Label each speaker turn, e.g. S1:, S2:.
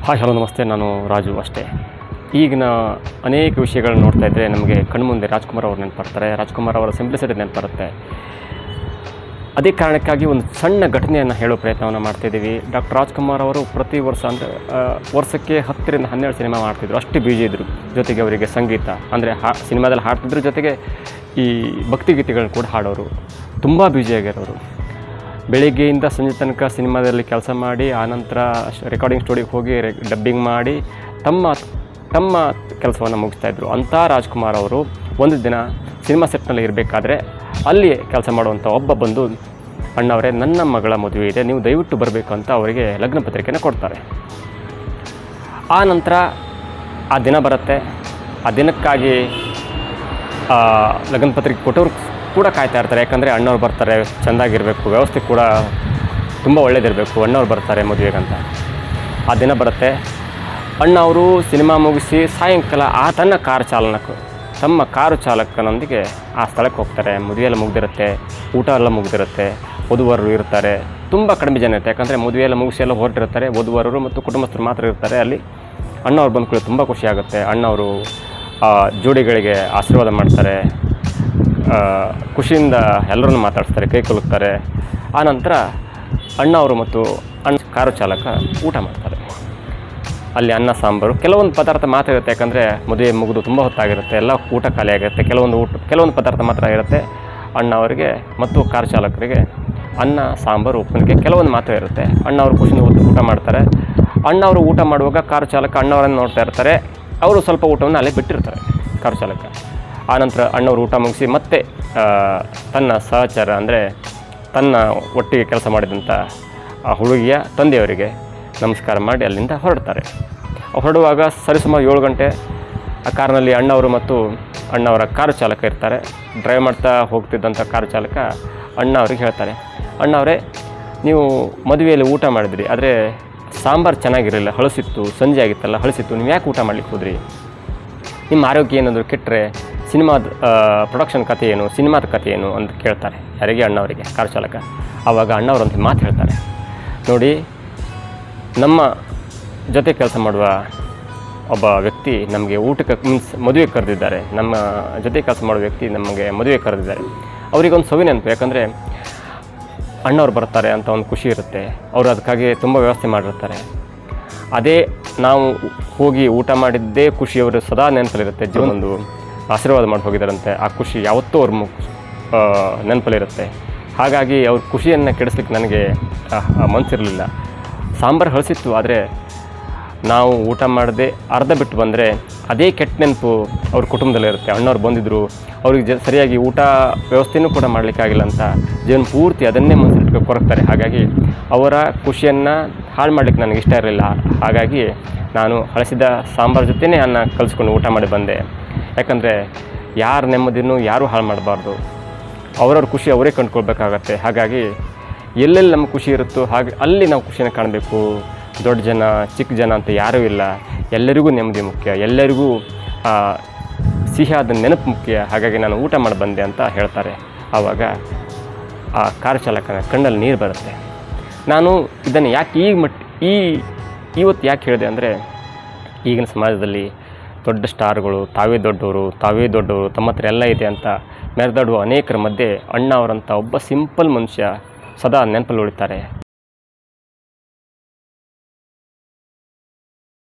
S1: Hi hello ನಮಸ್ತೆ. ನಾನು ರಾಜು ಅಷ್ಟೇ. ಈಗಿನ ಅನೇಕ ವಿಷಯಗಳನ್ನ ನೋಡ್ತಾ ಇದ್ದರೆ ನಮಗೆ ಕಣ್ಮುಂದೆ ರಾಜ್ಕುಮಾರ್ ಅವರು ನೆನಪರ್ತಾರೆ. ರಾಜ್ಕುಮಾರ್ ಅವರ ಸಿಂಪ್ಲಿಸಿಟಿ ನೆನಪರುತ್ತೆ. ಅದೇ ಕಾರಣಕ್ಕಾಗಿ ಒಂದು ಸಣ್ಣ ಘಟನೆಯನ್ನು ಹೇಳೋ ಪ್ರಯತ್ನವನ್ನು ಮಾಡ್ತಾಯಿದ್ದೀವಿ. ಡಾಕ್ಟರ್ ರಾಜ್ಕುಮಾರ್ ಅವರು ಪ್ರತಿ ವರ್ಷ ಅಂದರೆ ವರ್ಷಕ್ಕೆ 10ರಿಂದ 12 ಸಿನಿಮಾ ಮಾಡ್ತಿದ್ರು. ಅಷ್ಟು ಬ್ಯುಸಿ ಇದ್ದರು. ಜೊತೆಗೆ ಅವರಿಗೆ ಸಂಗೀತ ಅಂದರೆ ಸಿನಿಮಾದಲ್ಲಿ ಹಾಡ್ತಿದ್ರು, ಜೊತೆಗೆ ಈ ಭಕ್ತಿಗೀತೆಗಳನ್ನ ಕೂಡ ಹಾಡೋರು. ತುಂಬ ಬ್ಯುಸಿಯಾಗಿರೋರು. ಬೆಳಿಗ್ಗೆಯಿಂದ ಸಂಜೆ ತನಕ ಸಿನಿಮಾದಲ್ಲಿ ಕೆಲಸ ಮಾಡಿ, ಆನಂತರ ರೆಕಾರ್ಡಿಂಗ್ ಸ್ಟುಡಿಯೋಗೆ ಹೋಗಿ ಡಬ್ಬಿಂಗ್ ಮಾಡಿ ತಮ್ಮ ಕೆಲಸವನ್ನು ಮುಗಿಸ್ತಾಯಿದ್ರು. ಅಂಥ ರಾಜ್ಕುಮಾರ್ ಅವರು ಒಂದು ದಿನ ಸಿನಿಮಾ ಸೆಟ್ನಲ್ಲಿ ಇರಬೇಕಾದ್ರೆ ಅಲ್ಲಿ ಕೆಲಸ ಮಾಡುವಂಥ ಒಬ್ಬ ಬಂದು, ಅಣ್ಣವರೇ ನನ್ನ ಮಗಳ ಮದುವೆ ಇದೆ, ನೀವು ದಯವಿಟ್ಟು ಬರಬೇಕು ಅಂತ ಅವರಿಗೆ ಲಗ್ನ ಪತ್ರಿಕೆನ ಕೊಡ್ತಾರೆ. ಆ ನಂತರ ಆ ದಿನ ಬರುತ್ತೆ. ಆ ದಿನಕ್ಕಾಗಿ ಲಗ್ನ ಪತ್ರಿಕೆ ಕೊಟ್ಟವ್ರು ಕೂಡ ಕಾಯ್ತಾ ಇರ್ತಾರೆ. ಯಾಕಂದರೆ ಅಣ್ಣವ್ರು ಬರ್ತಾರೆ, ಚೆಂದಾಗಿರಬೇಕು, ವ್ಯವಸ್ಥೆ ಕೂಡ ತುಂಬ ಒಳ್ಳೇದಿರಬೇಕು, ಅಣ್ಣವ್ರು ಬರ್ತಾರೆ ಮದುವೆಗಂತ. ಆ ದಿನ ಬರುತ್ತೆ. ಅಣ್ಣ ಅವರು ಸಿನಿಮಾ ಮುಗಿಸಿ ಸಾಯಂಕಾಲ ತಮ್ಮ ಕಾರು ಚಾಲಕನೊಂದಿಗೆ ಆ ಸ್ಥಳಕ್ಕೆ ಹೋಗ್ತಾರೆ. ಮದುವೆಯೆಲ್ಲ ಮುಗಿದಿರುತ್ತೆ, ಊಟ ಎಲ್ಲ ಮುಗಿದಿರುತ್ತೆ, ವಧುವರರು ಇರ್ತಾರೆ. ತುಂಬ ಕಡಿಮೆ ಜನ ಇರುತ್ತೆ. ಯಾಕಂದರೆ ಮದುವೆಯೆಲ್ಲ ಮುಗಿಸಿ ಎಲ್ಲ ಹೊರಟಿರ್ತಾರೆ. ವಧುವರರು ಮತ್ತು ಕುಟುಂಬಸ್ಥರು ಮಾತ್ರ ಇರ್ತಾರೆ ಅಲ್ಲಿ. ಅಣ್ಣವ್ರು ಬಂದ್ಕೊಳ್ಳಿ ತುಂಬ ಖುಷಿಯಾಗುತ್ತೆ. ಅಣ್ಣವರು ಜೋಡಿಗಳಿಗೆ ಆಶೀರ್ವಾದ ಮಾಡ್ತಾರೆ. ಖುಷಿಯಿಂದ ಎಲ್ಲರನ್ನು ಮಾತಾಡಿಸ್ತಾರೆ, ಕೈ ಕುಲುಕ್ತಾರೆ. ಆನಂತರ ಅಣ್ಣವರು ಮತ್ತು ಕಾರು ಚಾಲಕ ಊಟ ಮಾಡ್ತಾರೆ. ಅಲ್ಲಿ ಅನ್ನ ಸಾಂಬಾರು, ಕೆಲವೊಂದು ಪದಾರ್ಥ ಮಾತ್ರ ಇರುತ್ತೆ. ಯಾಕಂದರೆ ಮದುವೆ ಮುಗಿದು ತುಂಬ ಹೊತ್ತಾಗಿರುತ್ತೆ, ಎಲ್ಲ ಊಟ ಖಾಲಿ ಆಗಿರುತ್ತೆ. ಕೆಲವೊಂದು ಪದಾರ್ಥ ಮಾತ್ರ ಇರುತ್ತೆ. ಅಣ್ಣವರಿಗೆ ಮತ್ತು ಕಾರು ಚಾಲಕರಿಗೆ ಅನ್ನ ಸಾಂಬಾರು ಉಪ್ಪಿನಕಾಯಿ ಕೆಲವೊಂದು ಮಾತ್ರ ಇರುತ್ತೆ. ಅಣ್ಣವರು ಖುಷಿಯಿಂದ ಊಟ ಮಾಡ್ತಾರೆ. ಅಣ್ಣವರು ಊಟ ಮಾಡುವಾಗ ಕಾರು ಚಾಲಕ ಅಣ್ಣವರನ್ನು ನೋಡ್ತಾ ಇರ್ತಾರೆ. ಅವರು ಸ್ವಲ್ಪ ಊಟವನ್ನು ಅಲ್ಲೇ ಬಿಟ್ಟಿರ್ತಾರೆ, ಕಾರು ಚಾಲಕ. ಆನಂತರ ಅಣ್ಣವರು ಊಟ ಮುಗಿಸಿ ಮತ್ತೆ ತನ್ನ ಸಹಚರ ಅಂದರೆ ತನ್ನ ಒಟ್ಟಿಗೆ ಕೆಲಸ ಮಾಡಿದಂಥ ಆ ಹುಡುಗಿಯ ತಂದೆಯವರಿಗೆ ನಮಸ್ಕಾರ ಮಾಡಿ ಅಲ್ಲಿಂದ ಹೊರಡ್ತಾರೆ. ಹೊರಡುವಾಗ ಸರಿಸುಮಾರು 7 ಗಂಟೆ ಆ ಕಾರಿನಲ್ಲಿ ಅಣ್ಣವರು ಮತ್ತು ಅಣ್ಣವರ ಕಾರು ಚಾಲಕ ಇರ್ತಾರೆ. ಡ್ರೈವ್ ಮಾಡ್ತಾ ಹೋಗ್ತಿದ್ದಂಥ ಕಾರು ಚಾಲಕ ಅಣ್ಣವ್ರಿಗೆ ಹೇಳ್ತಾರೆ, ಅಣ್ಣವರೇ ನೀವು ಮದುವೆಯಲ್ಲಿ ಊಟ ಮಾಡಿದ್ರಿ, ಆದರೆ ಸಾಂಬಾರು ಚೆನ್ನಾಗಿರಲಿಲ್ಲ, ಹಳಸಿತ್ತು, ಸಂಜೆ ಆಗಿತ್ತಲ್ಲ, ಹಳಸಿತ್ತು, ನೀವು ಯಾಕೆ ಊಟ ಮಾಡ್ಲಿಕ್ಕೆ ಹೋದ್ರಿ? ನಿಮ್ಮ ಆರೋಗ್ಯ ಏನಾದರೂ ಕೆಟ್ಟರೆ ಸಿನಿಮಾದ ಪ್ರೊಡಕ್ಷನ್ ಕಥೆ ಏನು, ಸಿನಿಮಾದ ಕಥೆ ಏನು ಅಂತ ಕೇಳ್ತಾರೆ. ಯಾರಿಗೆ? ಅಣ್ಣವರಿಗೆ, ಕಾರು ಚಾಲಕ. ಆವಾಗ ಅಣ್ಣವರಂತ ಮಾತು ಹೇಳ್ತಾರೆ, ನೋಡಿ ನಮ್ಮ ಜೊತೆ ಕೆಲಸ ಮಾಡುವ ಒಬ್ಬ ವ್ಯಕ್ತಿ ನಮಗೆ ಊಟಕ್ಕೆ ಮದುವೆ ಕರೆದಿದ್ದಾರೆ. ನಮ್ಮ ಜೊತೆ ಕೆಲಸ ಮಾಡುವ ವ್ಯಕ್ತಿ ನಮಗೆ ಮದುವೆ ಕರೆದಿದ್ದಾರೆ. ಅವರಿಗೊಂದು ಸವಿ ನೆನಪು. ಯಾಕಂದರೆ ಅಣ್ಣವ್ರು ಬರ್ತಾರೆ ಅಂತ ಒಂದು ಖುಷಿ ಇರುತ್ತೆ. ಅವರು ಅದಕ್ಕಾಗಿ ತುಂಬ ವ್ಯವಸ್ಥೆ ಮಾಡಿರ್ತಾರೆ. ಅದೇ ನಾವು ಹೋಗಿ ಊಟ ಮಾಡಿದ್ದೇ ಖುಷಿ ಅವರು ಸದಾ ನೆನಪಲ್ಲಿರುತ್ತೆ. ಜೀವನೊಂದು ಆಶೀರ್ವಾದ ಮಾಡಿ ಹೋಗಿದ್ದಾರಂತೆ. ಆ ಖುಷಿ ಯಾವತ್ತೂ ಅವ್ರ ನೆನಪಲ್ಲಿರುತ್ತೆ. ಹಾಗಾಗಿ ಅವ್ರ ಖುಷಿಯನ್ನು ಕೆಡಿಸ್ಲಿಕ್ಕೆ ನನಗೆ ಮನಸ್ಸಿರಲಿಲ್ಲ. ಸಾಂಬಾರು ಹಳಸಿತ್ತು, ಆದರೆ ನಾವು ಊಟ ಮಾಡದೆ ಅರ್ಧ ಬಿಟ್ಟು ಬಂದರೆ ಅದೇ ಕೆಟ್ಟ ನೆನಪು ಅವ್ರ ಕುಟುಂಬದಲ್ಲಿರುತ್ತೆ. ಅಣ್ಣವ್ರು ಬಂದಿದ್ದರು, ಅವ್ರಿಗೆ ಸರಿಯಾಗಿ ಊಟ ವ್ಯವಸ್ಥೆಯೂ ಕೂಡ ಮಾಡಲಿಕ್ಕಾಗಿಲ್ಲ ಅಂತ ಜೀವನ ಪೂರ್ತಿ ಅದನ್ನೇ ಮನಸ್ಸಿಟ್ಟು ಕೊರಗ್ತಾರೆ. ಹಾಗಾಗಿ ಅವರ ಖುಷಿಯನ್ನು ಹಾಳು ಮಾಡಲಿಕ್ಕೆ ನನಗೆ ಇಷ್ಟ ಇರಲಿಲ್ಲ. ಹಾಗಾಗಿ ನಾನು ಹಳಸಿದ ಸಾಂಬಾರು ಜೊತೆನೇ ಅನ್ನ ಕಲಿಸ್ಕೊಂಡು ಊಟ ಮಾಡಿ ಬಂದೆ. ಯಾಕಂದರೆ ಯಾರ ನೆಮ್ಮದಿನೂ ಯಾರೂ ಹಾಳು ಮಾಡಬಾರ್ದು. ಅವರವ್ರ ಖುಷಿ ಅವರೇ ಕಂಡುಕೊಳ್ಬೇಕಾಗತ್ತೆ. ಹಾಗಾಗಿ ಎಲ್ಲೆಲ್ಲಿ ನಮ್ಗೆ ಖುಷಿ ಇರುತ್ತೋ ಹಾಗೆ ಅಲ್ಲಿ ನಾವು ಖುಷಿನ ಕಾಣಬೇಕು. ದೊಡ್ಡ ಜನ ಚಿಕ್ಕ ಜನ ಅಂತ ಯಾರೂ ಇಲ್ಲ. ಎಲ್ಲರಿಗೂ ನೆಮ್ಮದಿ ಮುಖ್ಯ, ಎಲ್ಲರಿಗೂ ಸಿಹಿಯಾದ ನೆನಪು ಮುಖ್ಯ. ಹಾಗಾಗಿ ನಾನು ಊಟ ಮಾಡಿ ಬಂದೆ ಅಂತ ಹೇಳ್ತಾರೆ. ಆವಾಗ ಆ ಕಾರು ಚಾಲಕನ ಕಣ್ಣಲ್ಲಿ ನೀರು ಬರುತ್ತೆ. ನಾನು ಇದನ್ನು ಯಾಕೆ ಇವತ್ತು ಯಾಕೆ ಹೇಳಿದೆ ಅಂದರೆ, ಈಗಿನ ಸಮಾಜದಲ್ಲಿ ದೊಡ್ಡ ಸ್ಟಾರ್ಗಳು ತಾವೇ ದೊಡ್ಡವರು ತಮ್ಮ ಹತ್ರ ಎಲ್ಲ ಇದೆ ಅಂತ ಮೆರೆದಾಡುವ ಅನೇಕರ ಮಧ್ಯೆ ಅಣ್ಣ ಅವರಂಥ ಒಬ್ಬ ಸಿಂಪಲ್ ಮನುಷ್ಯ ಸದಾ ನೆನಪಲ್ಲಿ ಉಳಿತಾರೆ.